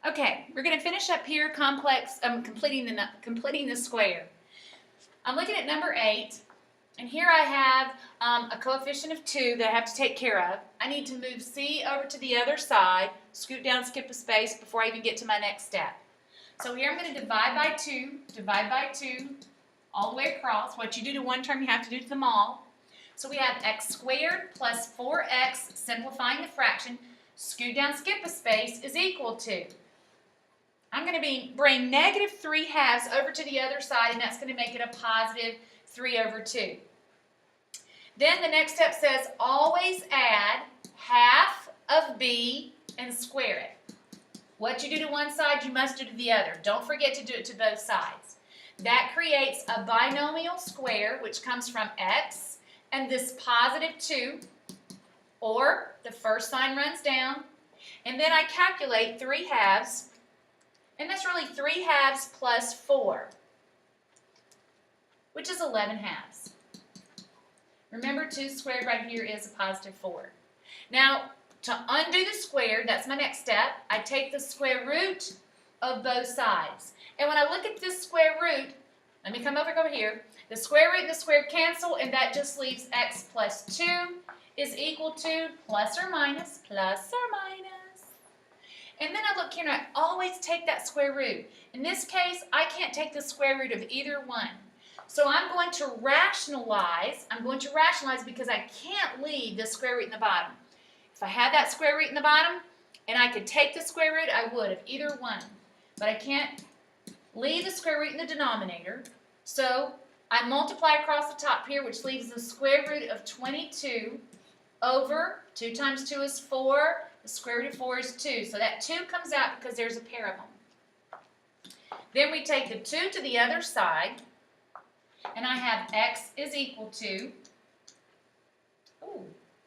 Okay, we're going to finish up here completing the square. I'm looking at number 8, and here I have a coefficient of 2 that I have to take care of. I need to move C over to the other side, scoot down, skip a space before I even get to my next step. So here I'm going to divide by 2, all the way across. What you do to one term, you have to do to them all. So we have x squared plus 4x, simplifying the fraction, scoot down, skip a space, is equal to. I'm going to bring negative 3 halves over to the other side, and that's going to make it a positive 3 over 2. Then the next step says always add half of b and square it. What you do to one side, you must do to the other. Don't forget to do it to both sides. That creates a binomial square, which comes from x and this positive 2, or the first sign runs down, and then I calculate 3 halves, and that's really 3 halves plus 4, which is 11 halves. Remember, 2 squared right here is a positive 4. Now, to undo the square, that's my next step, I take the square root of both sides. And when I look at this square root, let me come over here, the square root and the square cancel, and that just leaves x plus 2 is equal to plus or minus. And then I look here and I always take that square root. In this case, I can't take the square root of either one. So I'm going to rationalize because I can't leave the square root in the bottom. If I had that square root in the bottom and I could take the square root, I would of either one. But I can't leave the square root in the denominator. So I multiply across the top here, which leaves the square root of 22 over 2 times 2 is 4. The square root of 4 is 2. So that 2 comes out because there's a pair of them. Then we take the 2 to the other side, and I have x is equal to,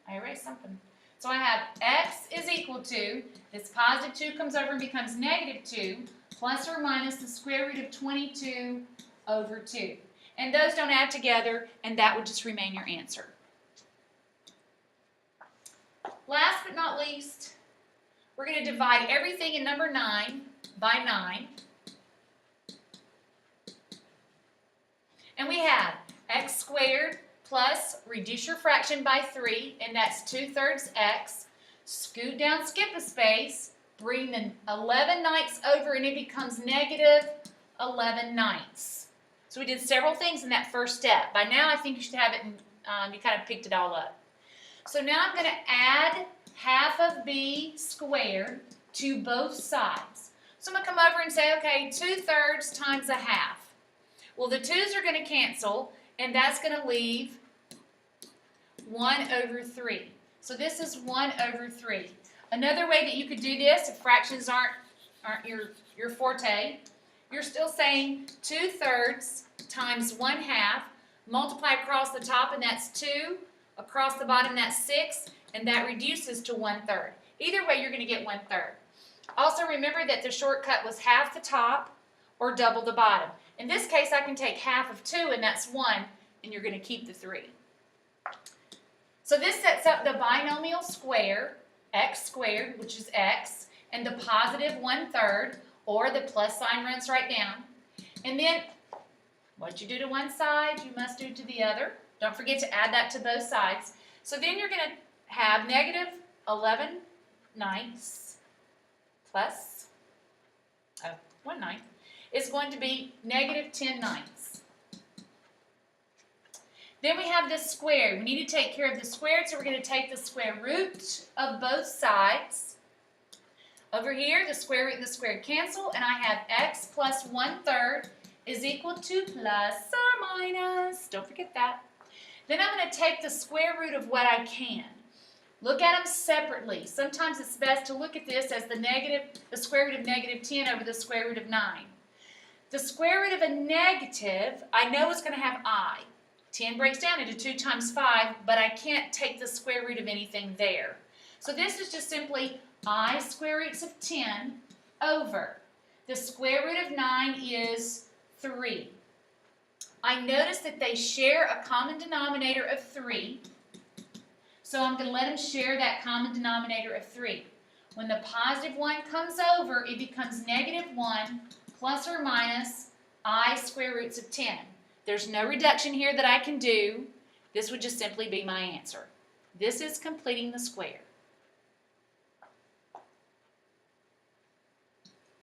I erased something. So I have x is equal to, this positive 2 comes over and becomes negative 2, plus or minus the square root of 22 over 2. And those don't add together, and that would just remain your answer. Last but not least, we're going to divide everything in number 9 by 9. And we have x squared plus, reduce your fraction by 3, and that's 2/3 x. Scoot down, skip a space, bring the 11 ninths over, and it becomes negative 11 ninths. So we did several things in that first step. By now, I think you should have it, you kind of picked it all up. So now I'm going to add half of b squared to both sides. So I'm going to come over and say, okay, 2/3 times a half. Well, the 2's are going to cancel, and that's going to leave 1 over 3. So this is 1 over 3. Another way that you could do this, if fractions aren't your forte, you're still saying 2/3 times 1/2, multiply across the top, and that's 2. Across the bottom, that's 6, and that reduces to 1/3. Either way, you're going to get 1/3. Also, remember that the shortcut was half the top or double the bottom. In this case, I can take half of 2, and that's 1, and you're going to keep the 3. So this sets up the binomial square, x squared, which is x, and the positive 1/3, or the plus sign runs right down. And then, what you do to one side, you must do to the other. Don't forget to add that to both sides. So then you're going to have negative 11 ninths plus 1 ninth is going to be negative 10 ninths. Then we have this squared. We need to take care of the squared, so we're going to take the square root of both sides. Over here, the square root and the squared cancel, and I have x plus 1/3 is equal to plus or minus. Don't forget that. Then I'm going to take the square root of what I can. Look at them separately. Sometimes it's best to look at this as the square root of negative 10 over the square root of 9. The square root of a negative, I know is going to have I. 10 breaks down into 2 times 5, but I can't take the square root of anything there. So this is just simply I square roots of 10 over. The square root of 9 is 3. I notice that they share a common denominator of 3, so I'm going to let them share that common denominator of 3. When the positive 1 comes over, it becomes negative 1 plus or minus I square roots of 10. There's no reduction here that I can do. This would just simply be my answer. This is completing the square.